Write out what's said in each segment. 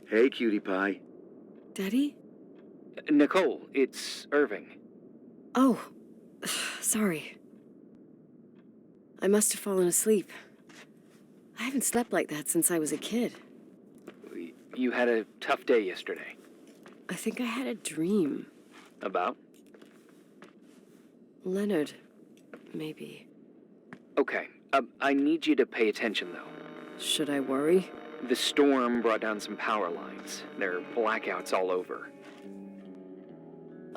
Hey, cutie pie. Daddy? Nicole, it's Irving. Oh, sorry. I must have fallen asleep. I haven't slept like that since I was a kid. You had a tough day yesterday. I think I had a dream. About? Leonard, maybe. Okay, I need you to pay attention, though. Should I worry? The storm brought down some power lines. There are blackouts all over.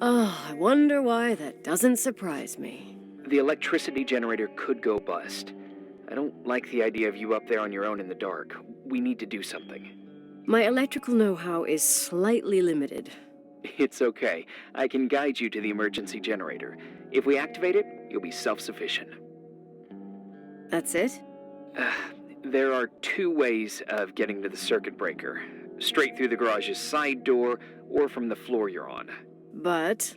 Oh, I wonder why that doesn't surprise me. The electricity generator could go bust. I don't like the idea of you up there on your own in the dark. We need to do something. My electrical know-how is slightly limited. It's okay. I can guide you to the emergency generator. If we activate it, you'll be self-sufficient. That's it? There are two ways of getting to the circuit breaker. Straight through the garage's side door, or from the floor you're on. But...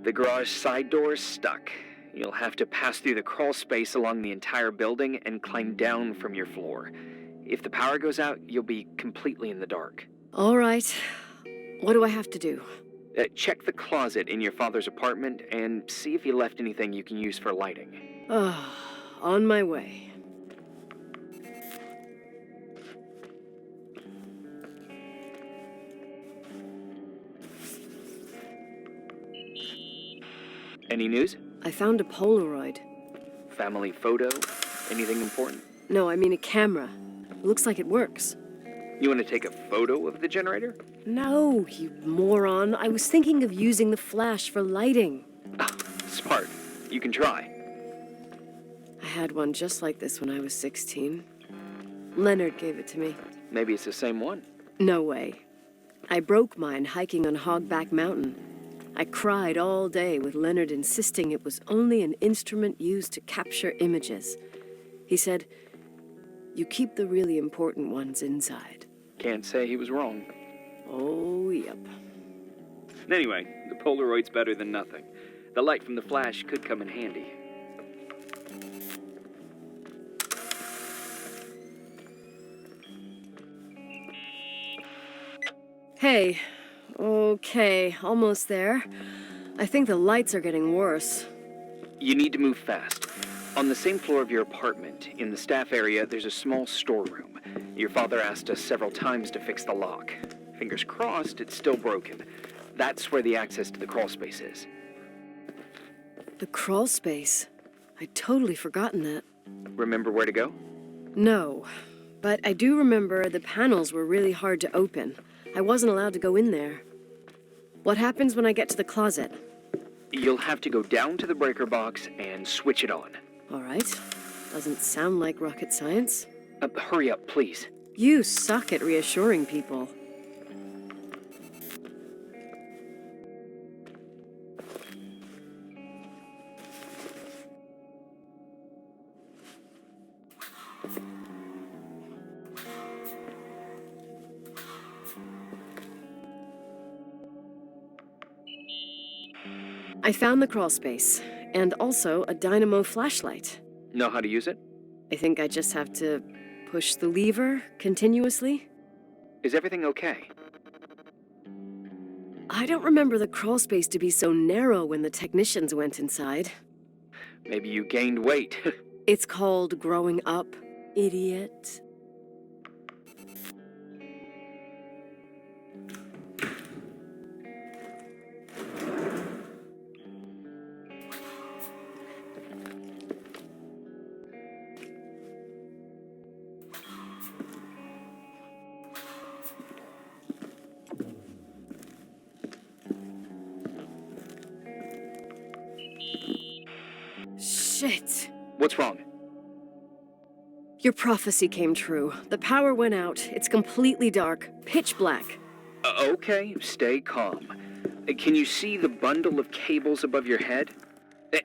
The garage side door is stuck. You'll have to pass through the crawl space along the entire building and climb down from your floor. If the power goes out, you'll be completely in the dark. All right. What do I have to do? Check the closet in your father's apartment and see if he left anything you can use for lighting. On my way. Any news? I found a Polaroid. Family photo? Anything important? No, I mean a camera. Looks like it works. You want to take a photo of the generator? No, you moron. I was thinking of using the flash for lighting. Smart. You can try. I had one just like this when I was 16. Leonard gave it to me. Maybe it's the same one. No way. I broke mine hiking on Hogback Mountain. I cried all day with Leonard insisting it was only an instrument used to capture images. He said, "You keep the really important ones inside." Can't say he was wrong. Oh, yep. Anyway, the Polaroid's better than nothing. The light from the flash could come in handy. Hey, okay, almost there. I think the lights are getting worse. You need to move fast. On the same floor of your apartment, in the staff area, there's a small storeroom. Your father asked us several times to fix the lock. Fingers crossed, it's still broken. That's where the access to the crawl space is. The crawl space? I'd totally forgotten that. Remember where to go? No, but I do remember the panels were really hard to open. I wasn't allowed to go in there. What happens when I get to the closet? You'll have to go down to the breaker box and switch it on. All right. Doesn't sound like rocket science. Hurry up, please. You suck at reassuring people. I found the crawl space, and also a dynamo flashlight. Know how to use it? I think I just have to push the lever continuously. Is everything okay? I don't remember the crawl space to be so narrow when the technicians went inside. Maybe you gained weight. It's called growing up, idiot. Shit. What's wrong? Your prophecy came true. The power went out. It's completely dark. Pitch black. Okay, stay calm. Can you see the bundle of cables above your head?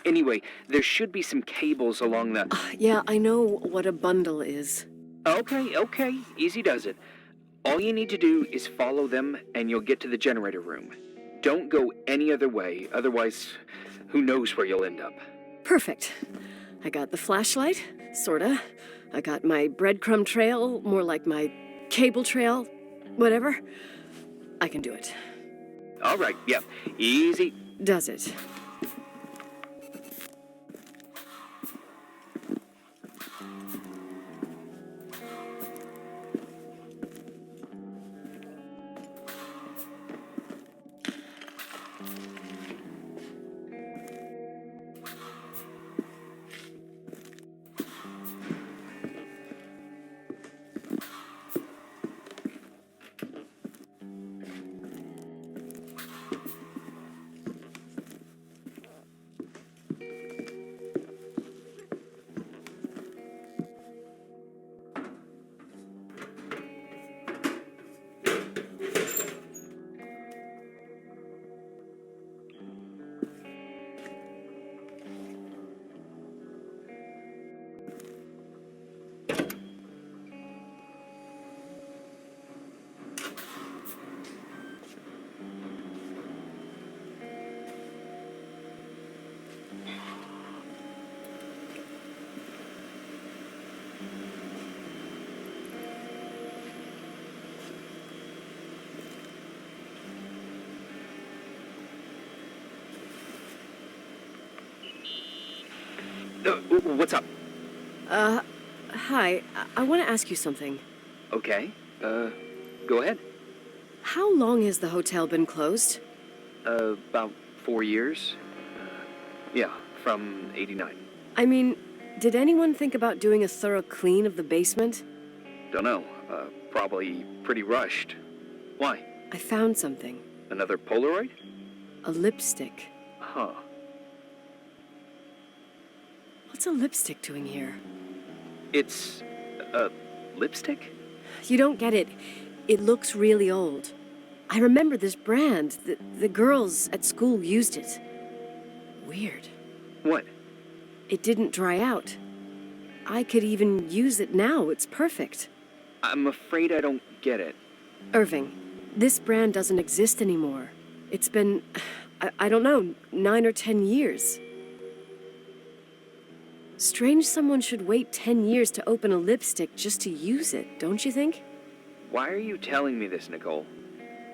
Anyway, there should be some cables along the... Yeah, I know what a bundle is. Okay. Easy does it. All you need to do is follow them and you'll get to the generator room. Don't go any other way, otherwise, who knows where you'll end up. Perfect. I got the flashlight, sorta. I got my breadcrumb trail, more like my cable trail. Whatever. I can do it. All right, yeah, easy. Does it? What's up? Hi. I want to ask you something. Okay, go ahead. How long has the hotel been closed? About 4 years. Yeah, from 89. I mean, did anyone think about doing a thorough clean of the basement? Don't know, probably pretty rushed. Why? I found something. Another Polaroid? A lipstick. Huh. What's a lipstick doing here? It's a lipstick? You don't get it. It looks really old. I remember this brand. The girls at school used it. Weird. What? It didn't dry out. I could even use it now. It's perfect. I'm afraid I don't get it. Irving, this brand doesn't exist anymore. It's been, I don't know, 9 or 10 years. Strange someone should wait 10 years to open a lipstick just to use it, don't you think? Why are you telling me this, Nicole?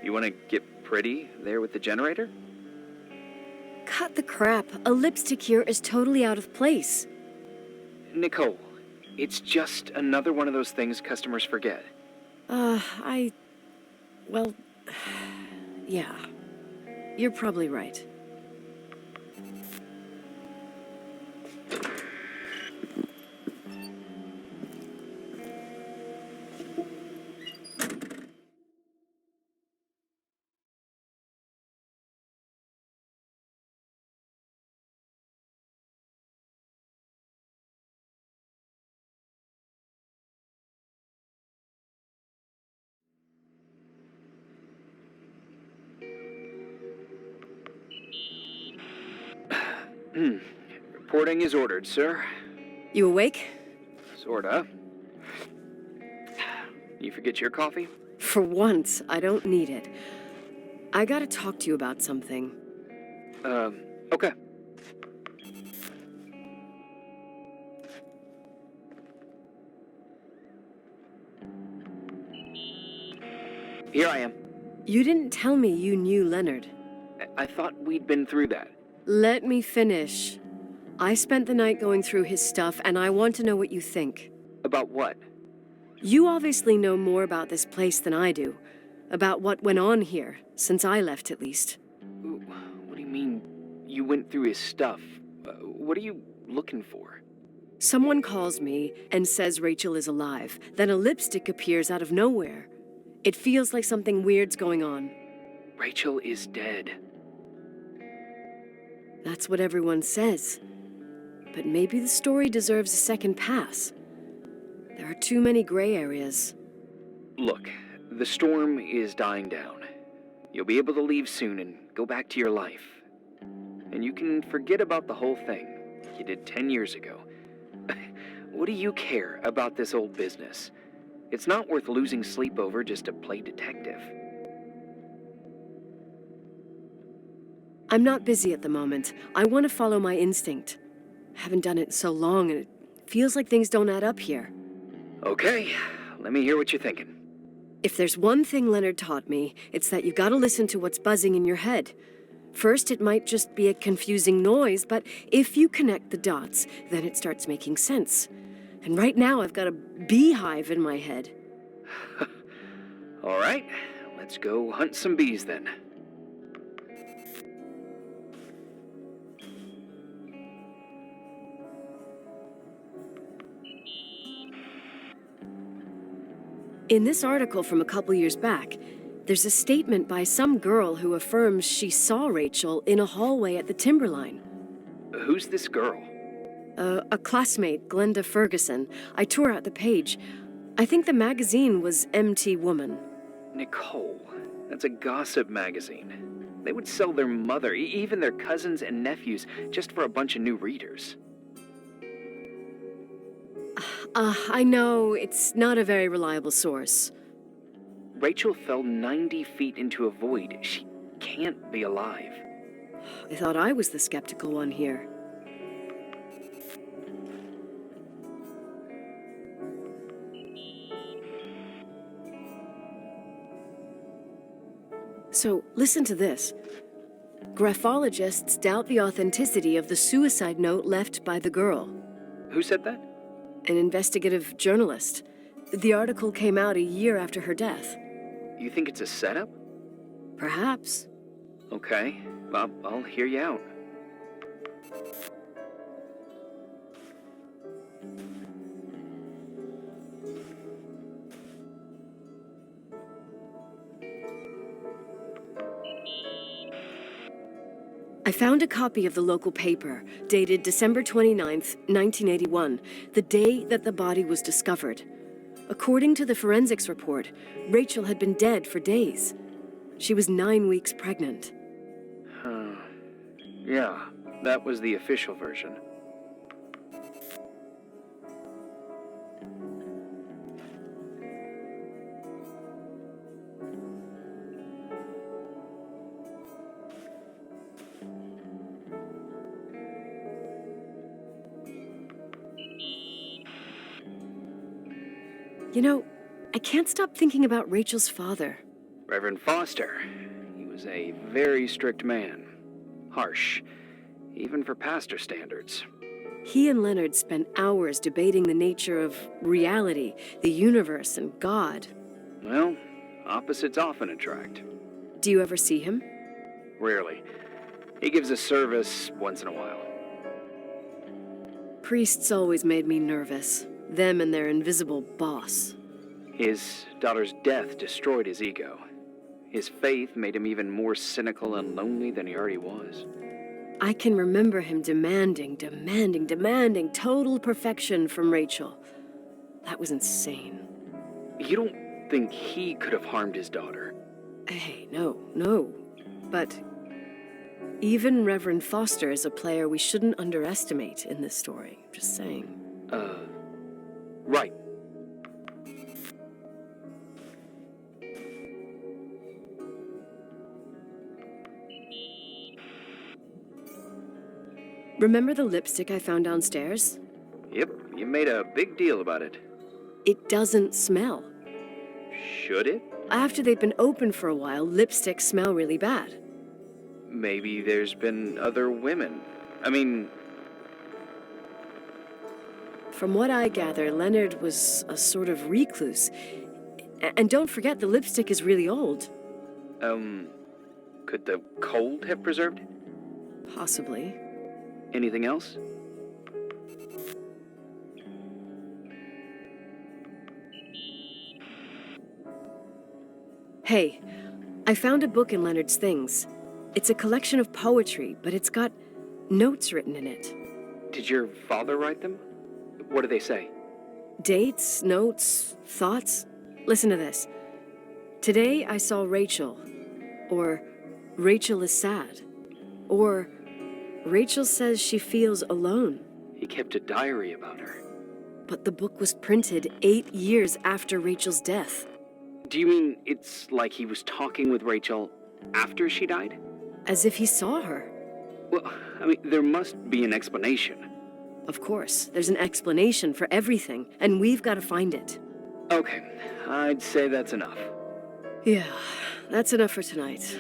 You want to get pretty there with the generator? Cut the crap. A lipstick here is totally out of place. Nicole, it's just another one of those things customers forget. Well, yeah. You're probably right. Reporting is ordered, sir. You awake? Sorta. You forget your coffee? For once, I don't need it. I gotta talk to you about something. Okay. Here I am. You didn't tell me you knew Leonard. I thought we'd been through that. Let me finish. I spent the night going through his stuff, and I want to know what you think. About what? You obviously know more about this place than I do. About what went on here, since I left at least. What do you mean, you went through his stuff? What are you looking for? Someone calls me and says Rachel is alive. Then a lipstick appears out of nowhere. It feels like something weird's going on. Rachel is dead. That's what everyone says. But maybe the story deserves a second pass. There are too many gray areas. Look, the storm is dying down. You'll be able to leave soon and go back to your life. And you can forget about the whole thing you did 10 years ago. What do you care about this old business? It's not worth losing sleep over just to play detective. I'm not busy at the moment. I want to follow my instinct. Haven't done it in so long, and it feels like things don't add up here. Okay, let me hear what you're thinking. If there's one thing Leonard taught me, it's that you gotta listen to what's buzzing in your head. First, it might just be a confusing noise, but if you connect the dots, then it starts making sense. And right now, I've got a beehive in my head. All right, let's go hunt some bees then. In this article from a couple years back, there's a statement by some girl who affirms she saw Rachel in a hallway at the Timberline. Who's this girl? A classmate, Glenda Ferguson. I tore out the page. I think the magazine was MT Woman. Nicole, that's a gossip magazine. They would sell their mother, even their cousins and nephews, just for a bunch of new readers. I know, it's not a very reliable source. Rachel fell 90 feet into a void. She can't be alive. I thought I was the skeptical one here. So, listen to this. Graphologists doubt the authenticity of the suicide note left by the girl. Who said that? An investigative journalist. The article came out a year after her death. You think it's a setup? Perhaps. Okay, I'll hear you out. I found a copy of the local paper, dated December 29th, 1981, the day that the body was discovered. According to the forensics report, Rachel had been dead for days. She was 9 weeks pregnant. Yeah, that was the official version. You know, I can't stop thinking about Rachel's father. Reverend Foster. He was a very strict man. Harsh, even for pastor standards. He and Leonard spent hours debating the nature of reality, the universe, and God. Well, opposites often attract. Do you ever see him? Rarely. He gives a service once in a while. Priests always made me nervous. Them and their invisible boss. His daughter's death destroyed his ego. His faith made him even more cynical and lonely than he already was. I can remember him demanding total perfection from Rachel. That was insane. You don't think he could have harmed his daughter? Hey, no. But even Reverend Foster is a player we shouldn't underestimate in this story. Just saying. Right. Remember the lipstick I found downstairs? Yep, you made a big deal about it. It doesn't smell. Should it? After they've been open for a while, lipsticks smell really bad. Maybe there's been other women. From what I gather, Leonard was a sort of recluse. And don't forget, the lipstick is really old. Could the cold have preserved it? Possibly. Anything else? Hey, I found a book in Leonard's things. It's a collection of poetry, but it's got notes written in it. Did your father write them? What do they say? Dates, notes, thoughts. Listen to this. Today I saw Rachel. Or Rachel is sad. Or Rachel says she feels alone. He kept a diary about her. But the book was printed 8 years after Rachel's death. Do you mean it's like he was talking with Rachel after she died? As if he saw her. Well, there must be an explanation. Of course, there's an explanation for everything, and we've got to find it. Okay, I'd say that's enough. Yeah, that's enough for tonight.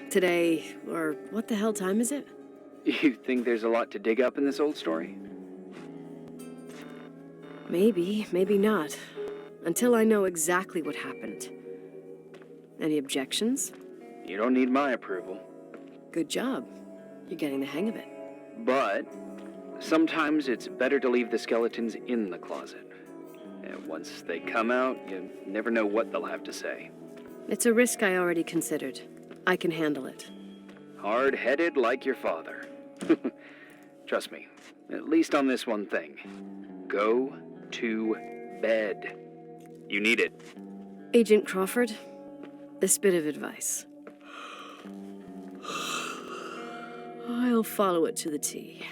Today, or what the hell time is it? You think there's a lot to dig up in this old story? Maybe, maybe not. Until I know exactly what happened. Any objections? You don't need my approval. Good job. You're getting the hang of it. But sometimes it's better to leave the skeletons in the closet. And once they come out, you never know what they'll have to say. It's a risk I already considered. I can handle it. Hard-headed like your father. Trust me, at least on this one thing. Go to bed. You need it. Agent Crawford, this bit of advice. I'll follow it to the T.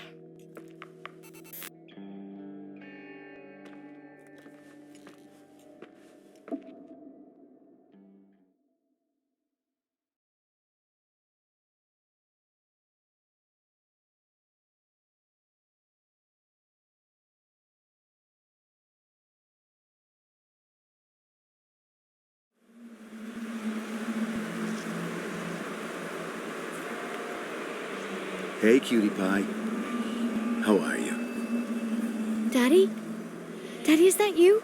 Hey, cutie pie. How are you? Daddy? Daddy, is that you?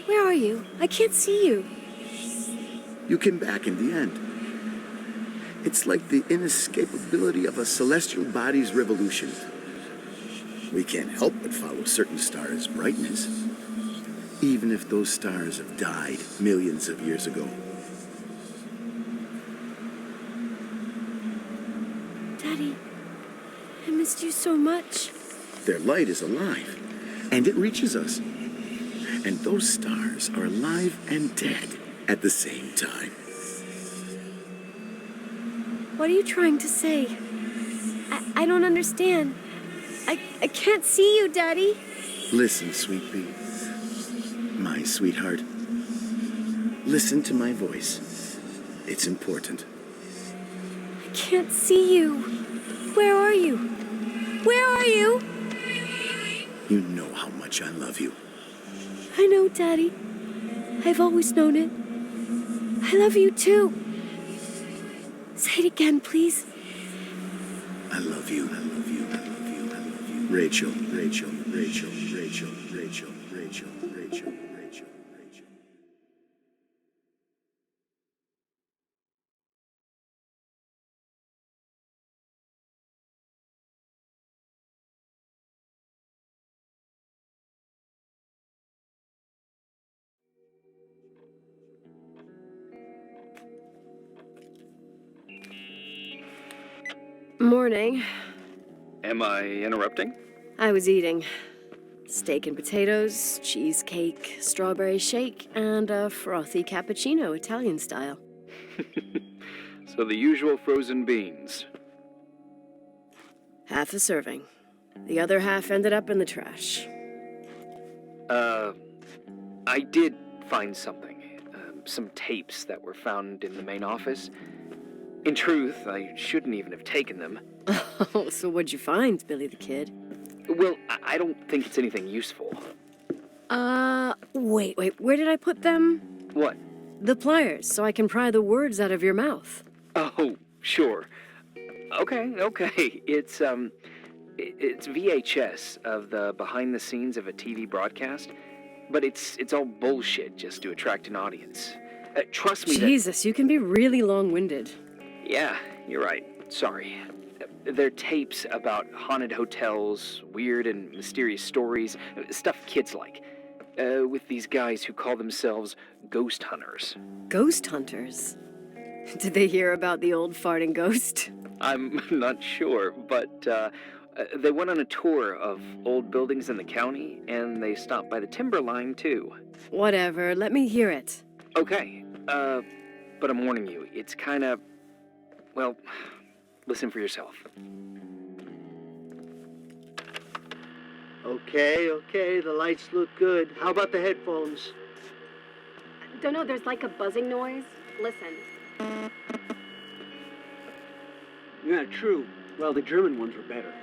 Where are you? I can't see you. You came back in the end. It's like the inescapability of a celestial body's revolution. We can't help but follow certain stars' brightness, even if those stars have died millions of years ago. Daddy, I missed you so much. Their light is alive, and it reaches us. And those stars are alive and dead at the same time. What are you trying to say? I don't understand. I can't see you, Daddy. Listen, sweet pea. My sweetheart. Listen to my voice. It's important. I can't see you. Where are you? Where are you? You know how much I love you. I know, Daddy. I've always known it. I love you too. Say it again, please. I love you. I love you. I love you. I love you. Rachel, Rachel, Rachel, Rachel, Rachel, Rachel, Rachel, Rachel, Rachel. Morning. Am I interrupting? I was eating steak and potatoes, cheesecake, strawberry shake, and a frothy cappuccino, Italian style. So the usual frozen beans. Half a serving. The other half ended up in the trash. I did find something. Some tapes that were found in the main office. In truth, I shouldn't even have taken them. Oh, so what'd you find, Billy the Kid? Well, I don't think it's anything useful. Wait, where did I put them? What? The pliers, so I can pry the words out of your mouth. Oh, sure. Okay. It's VHS of the behind the scenes of a TV broadcast, but it's all bullshit just to attract an audience. Trust me. Jesus, you can be really long-winded. Yeah, you're right. Sorry. They're tapes about haunted hotels, weird and mysterious stories, stuff kids like. With these guys who call themselves ghost hunters. Ghost hunters? Did they hear about the old farting ghost? I'm not sure, but they went on a tour of old buildings in the county, and they stopped by the timber line, too. Whatever, let me hear it. Okay, but I'm warning you, it's kinda... Well, listen for yourself. Okay, the lights look good. How about the headphones? Don't know, there's like a buzzing noise. Listen. Yeah, true. Well, the German ones were better.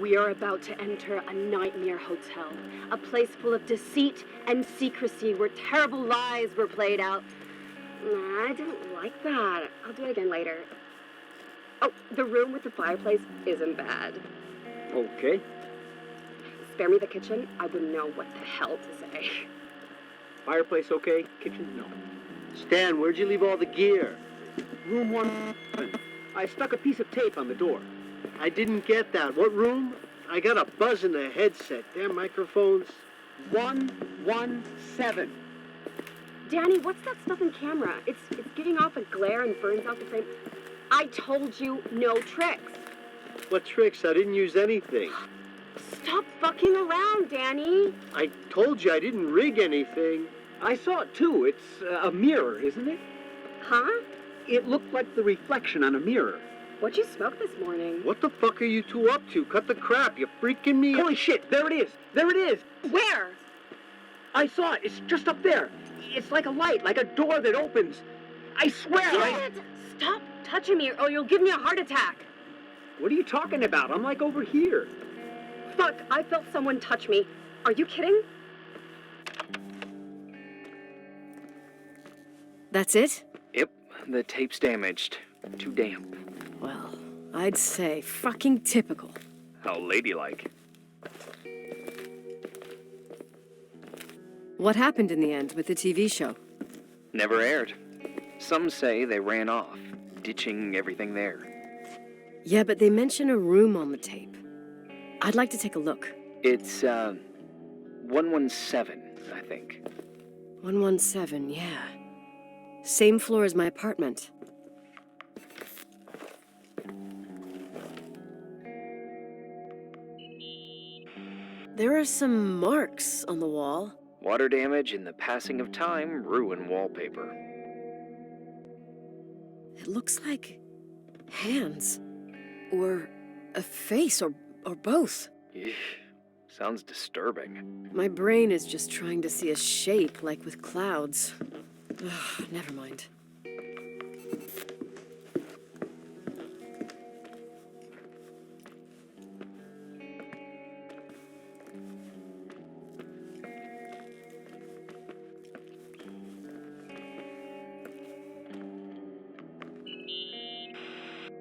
We are about to enter a nightmare hotel, a place full of deceit and secrecy where terrible lies were played out. Nah, I don't like that. I'll do it again later. Oh, the room with the fireplace isn't bad. Okay. Spare me the kitchen. I wouldn't know what the hell to say. Fireplace okay? Kitchen no. Stan, where'd you leave all the gear? Room 1. I stuck a piece of tape on the door. I didn't get that. What room? I got a buzz in the headset. Damn microphones. 117. Danny, what's that stuff in camera? It's giving off a glare and burns out the frame. I told you no tricks. What tricks? I didn't use anything. Stop fucking around, Danny. I told you I didn't rig anything. I saw it too. It's a mirror, isn't it? Huh? It looked like the reflection on a mirror. What'd you smoke this morning? What the fuck are you two up to? Cut the crap. You're freaking me out. Holy shit, there it is. There it is. Where? I saw it. It's just up there. It's like a light, like a door that opens. I swear. Damn it! Stop touching me or you'll give me a heart attack. What are you talking about? I'm like over here. Fuck, I felt someone touch me. Are you kidding? That's it? Yep, the tape's damaged. Too damp. Well, I'd say fucking typical. How ladylike. What happened in the end with the TV show? Never aired. Some say they ran off, ditching everything there. Yeah, but they mention a room on the tape. I'd like to take a look. It's, 117, I think. 117, yeah. Same floor as my apartment. There are some marks on the wall. Water damage and the passing of time ruin wallpaper. It looks like hands. Or a face, or both. Eesh, sounds disturbing. My brain is just trying to see a shape, like with clouds. Ugh, never mind.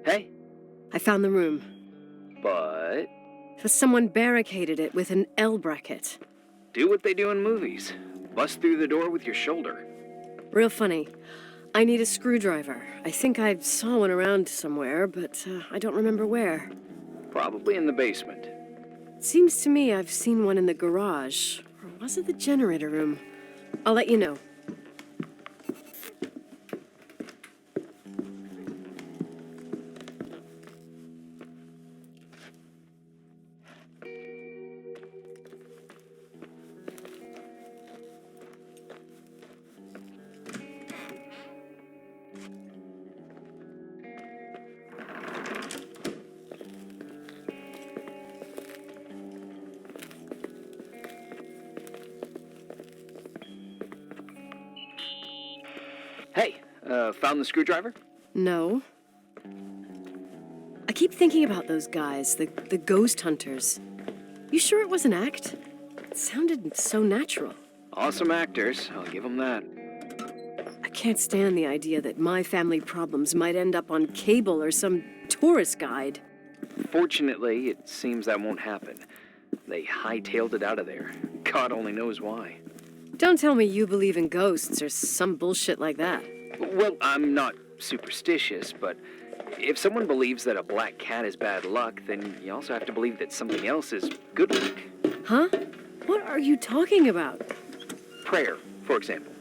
Hey, I found the room. but But someone barricaded it with an L bracket. do what they do in movies. Bust through the door with your shoulder. Real funny. I need a screwdriver. I think I saw one around somewhere, but I don't remember where. Probably in the basement. Seems to me I've seen one in the garage. Or was it the generator room? I'll let you know. Hey, found the screwdriver? No. I keep thinking about those guys, the ghost hunters. You sure it was an act? It sounded so natural. Awesome actors, I'll give them that. I can't stand the idea that my family problems might end up on cable or some tourist guide. Fortunately, it seems that won't happen. They hightailed it out of there. God only knows why. Don't tell me you believe in ghosts or some bullshit like that. Well, I'm not superstitious, but if someone believes that a black cat is bad luck, then you also have to believe that something else is good luck. Huh? What are you talking about? Prayer, for example.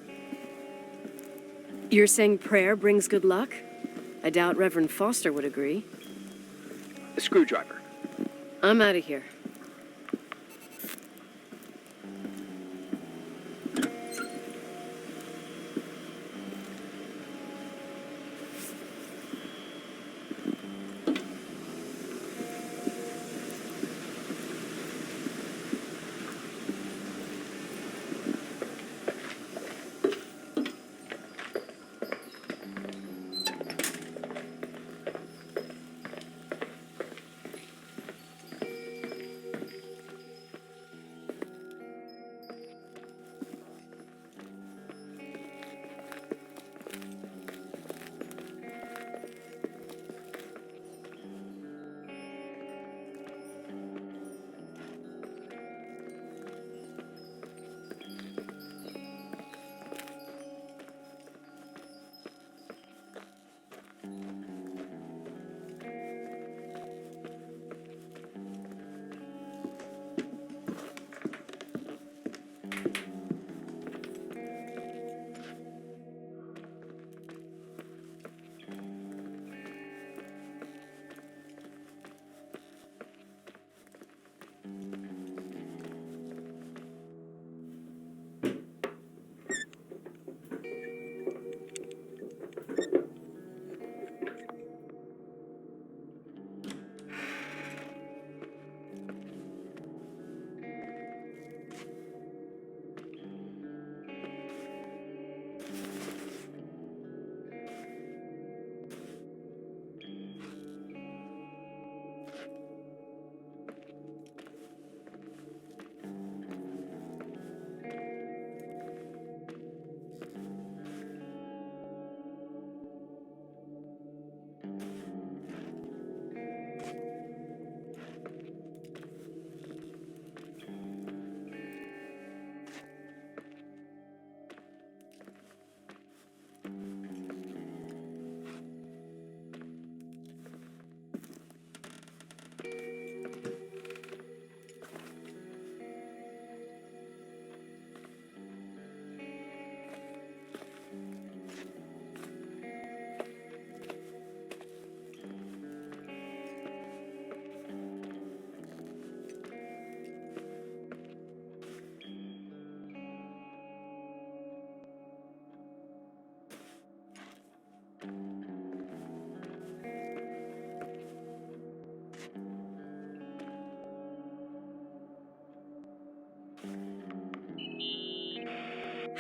You're saying prayer brings good luck? I doubt Reverend Foster would agree. A screwdriver. I'm out of here.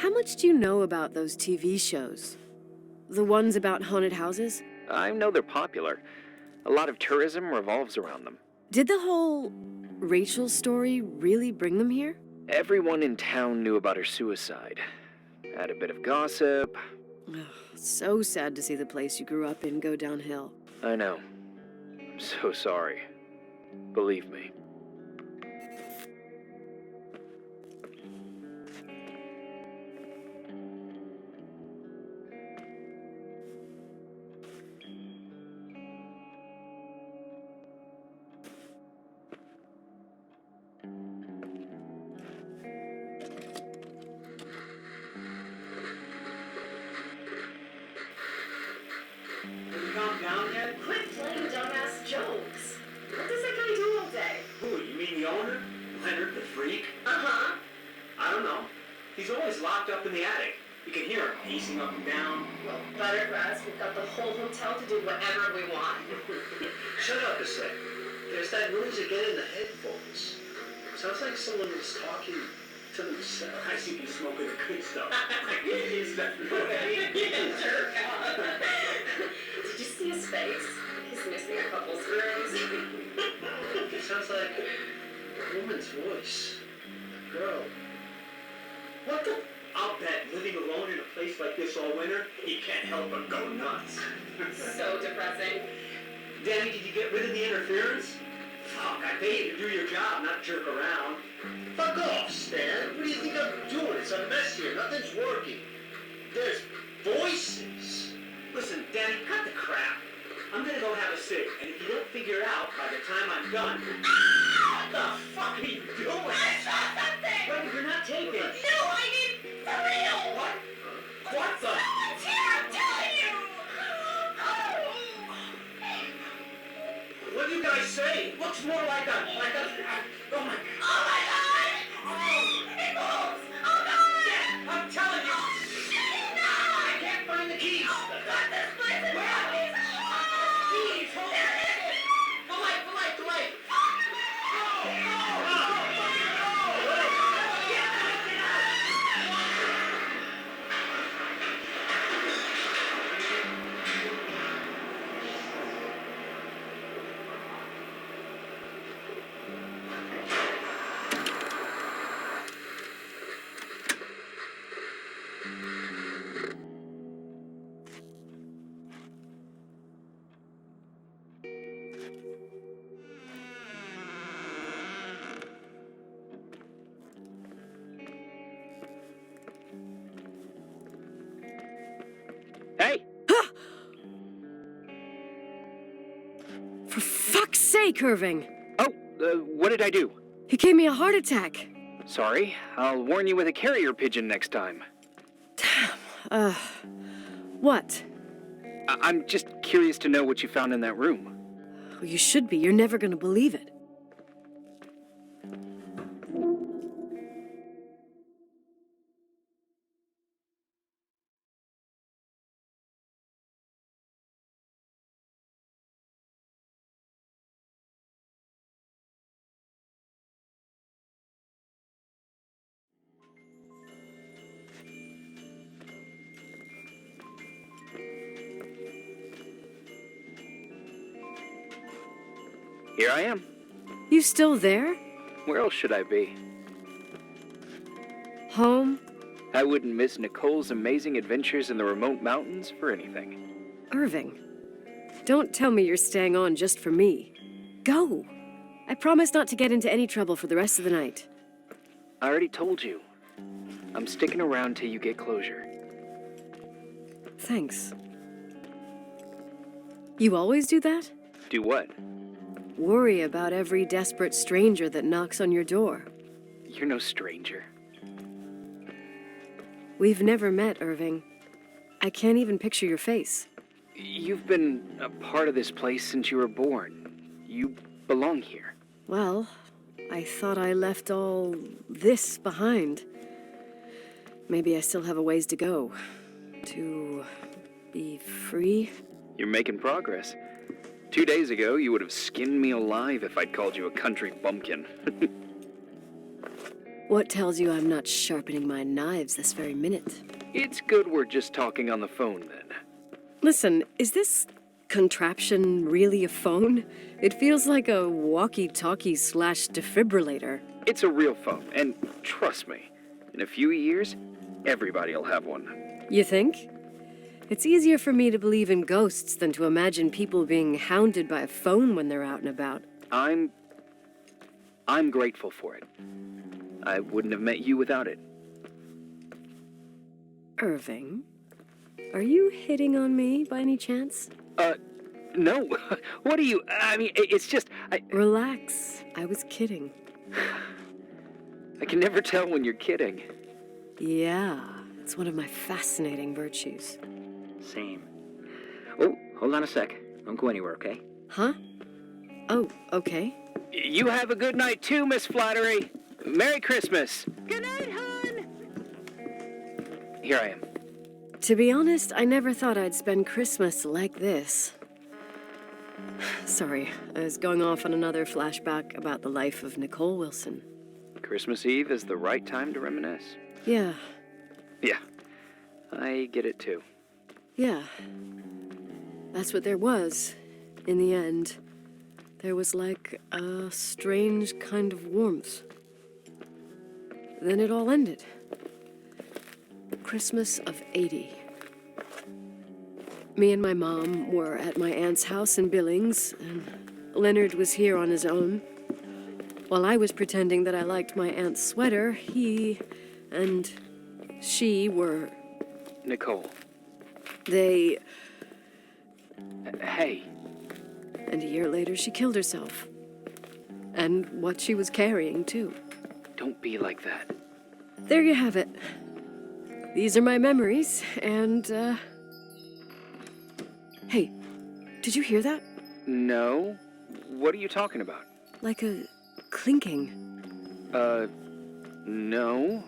How much do you know about those TV shows? The ones about haunted houses? I know they're popular. A lot of tourism revolves around them. Did the whole Rachel story really bring them here? Everyone in town knew about her suicide. Had a bit of gossip. Ugh, so sad to see the place you grew up in go downhill. I know. I'm so sorry. Believe me. Calm down yet? Quit playing dumbass jokes. What does that guy do all day? Who, you mean the owner? Leonard the freak? Uh-huh. I don't know. He's always locked up in the attic. You can hear him pacing up and down. Well, better for us. We've got the whole hotel to do whatever we want. Shut up a sec. There's that noise again in the headphones. Sounds like someone is talking to themselves. I see you smoking the good stuff. Did you see his face? He's missing a couple screws. It sounds like a woman's voice. A girl. What the? I'll bet living alone in a place like this all winter, he can't help but go nuts. So depressing. Danny, did you get rid of the interference? Fuck, I pay you to do your job, not jerk around. Fuck off, Stan. What do you think I'm doing? It's a mess here. Nothing's working. There's voices. Listen, Danny, cut the crap. I'm gonna go have a cig, and if you don't figure it out by the time I'm done... What the fuck are you doing? I saw something! Wait, you're not taking. No, I mean, for real! What? What the? Someone's here, I'm telling you! What do you guys say? It looks more like a... Oh my... Oh my god! It moves! Oh god! I'm telling you! No! I can't find the keys! Oh god, this place is broken! Keys! Hold on! The light! Hey! For fuck's sake, Irving! Oh, what did I do? He gave me a heart attack. Sorry, I'll warn you with a carrier pigeon next time. What? I'm just curious to know what you found in that room. Well, you should be. You're never gonna believe it. Here I am. You still there? Where else should I be? Home? I wouldn't miss Nicole's amazing adventures in the remote mountains for anything. Irving, don't tell me you're staying on just for me. Go. I promise not to get into any trouble for the rest of the night. I already told you. I'm sticking around till you get closure. Thanks. You always do that? Do what? Worry about every desperate stranger that knocks on your door. You're no stranger. We've never met, Irving. I can't even picture your face. You've been a part of this place since you were born. You belong here. Well, I thought I left all this behind. Maybe I still have a ways to go. To be free? You're making progress. 2 days ago, you would have skinned me alive if I'd called you a country bumpkin. What tells you I'm not sharpening my knives this very minute? It's good we're just talking on the phone then. Listen, is this contraption really a phone? It feels like a walkie-talkie / defibrillator. It's a real phone, and trust me, in a few years, everybody'll have one. You think? It's easier for me to believe in ghosts than to imagine people being hounded by a phone when they're out and about. I'm grateful for it. I wouldn't have met you without it. Irving, are you hitting on me by any chance? No. What are you... I mean, it's just... Relax. I was kidding. I can never tell when you're kidding. Yeah, it's one of my fascinating virtues. Same. Oh, hold on a sec. Don't go anywhere, okay? Huh? Oh, okay. You have a good night too, Miss Flattery. Merry Christmas. Good night, hon! Here I am. To be honest, I never thought I'd spend Christmas like this. Sorry, I was going off on another flashback about the life of Nicole Wilson. Christmas Eve is the right time to reminisce. Yeah, Yeah, I get it too. yeah. That's what there was, in the end. There was like a strange kind of warmth. Then it all ended. Christmas of '80. Me and my mom were at my aunt's house in Billings, and Leonard was here on his own. While I was pretending that I liked my aunt's sweater, he and she were... Nicole. They... Hey. And a year later, she killed herself. And what she was carrying, too. Don't be like that. There you have it. These are my memories, and, Hey, did you hear that? No. What are you talking about? Like a clinking. No.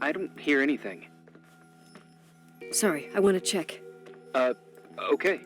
I don't hear anything. Sorry, I want to check. Okay.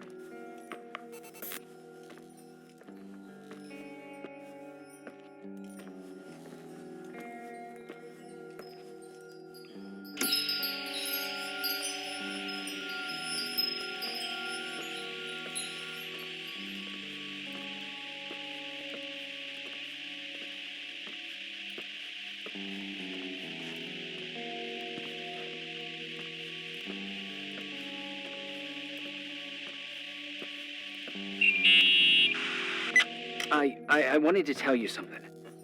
I wanted to tell you something.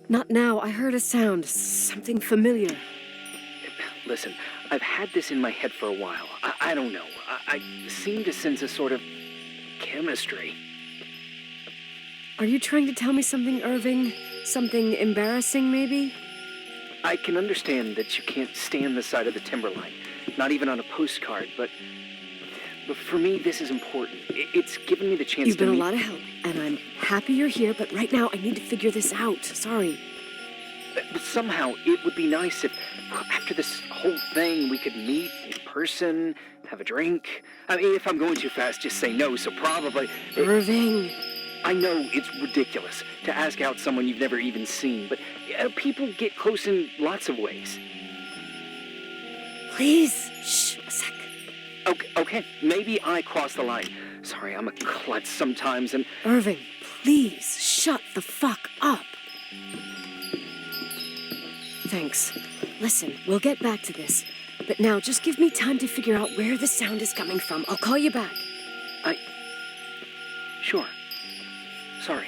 Not now. I heard a sound. Something familiar. Listen, I've had this in my head for a while. I don't know. I seem to sense a sort of chemistry. Are you trying to tell me something, Irving? Something embarrassing, maybe? I can understand that you can't stand the side of the timberline, not even on a postcard, but for me, this is important. It's given me the chance You've to been meet... a lot of help, and I'm happy you're here, but right now I need to figure this out. Sorry. But somehow, it would be nice if, after this whole thing, we could meet in person, have a drink. I mean, if I'm going too fast, just say no, so probably... Irving. I know it's ridiculous to ask out someone you've never even seen, but people get close in lots of ways. Please. Shh, a sec. Okay, maybe I crossed the line. Sorry, I'm a klutz sometimes, and... Irving, please, shut the fuck up. Thanks. Listen, we'll get back to this. But now, just give me time to figure out where the sound is coming from. I'll call you back. Sure. Sorry.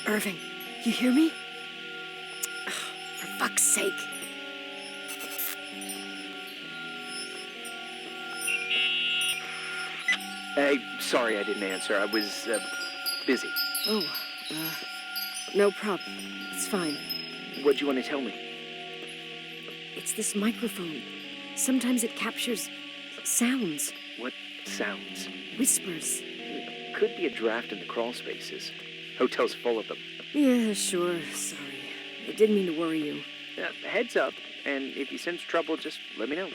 Irving, you hear me? Ugh, for fuck's sake. Hey, sorry I didn't answer. I was, busy. Oh, no problem. It's fine. What'd you want to tell me? It's this microphone. Sometimes it captures sounds, What sounds? whispers. Could be a draft in the crawl spaces. Hotel's full of them. Yeah, sure. Sorry. I didn't mean to worry you. Heads up, and if you sense trouble, just let me know.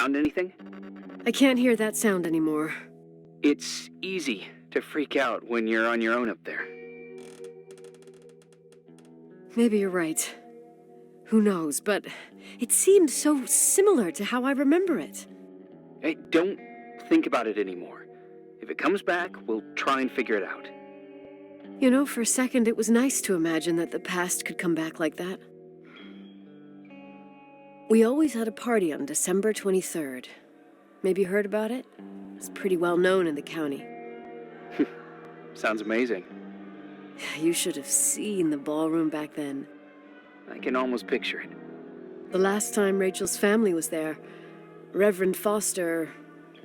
Found anything? I can't hear that sound anymore. It's easy to freak out when you're on your own up there. Maybe you're right. Who knows, but it seemed so similar to how I remember it. Hey, don't think about it anymore. If it comes back, we'll try and figure it out. You know, for a second it was nice to imagine that the past could come back like that. We always had a party on December 23rd. Maybe you heard about it? It's pretty well known in the county. Sounds amazing. You should have seen the ballroom back then. I can almost picture it. The last time Rachel's family was there, Reverend Foster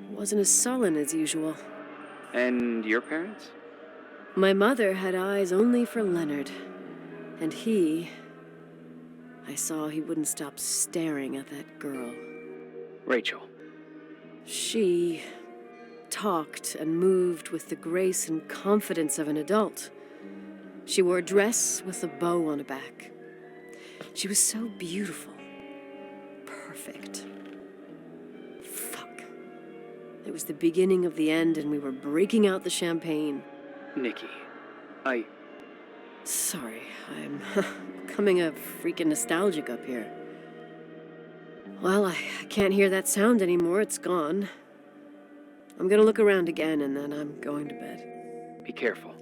wasn't as sullen as usual. And your parents? My mother had eyes only for Leonard. And I saw he wouldn't stop staring at that girl. Rachel. She talked and moved with the grace and confidence of an adult. She wore a dress with a bow on her back. She was so beautiful. Perfect. Fuck. It was the beginning of the end, and we were breaking out the champagne. Nikki, Sorry, I'm becoming a freaking nostalgic up here. Well, I can't hear that sound anymore. It's gone. I'm gonna look around again, and then I'm going to bed. Be careful.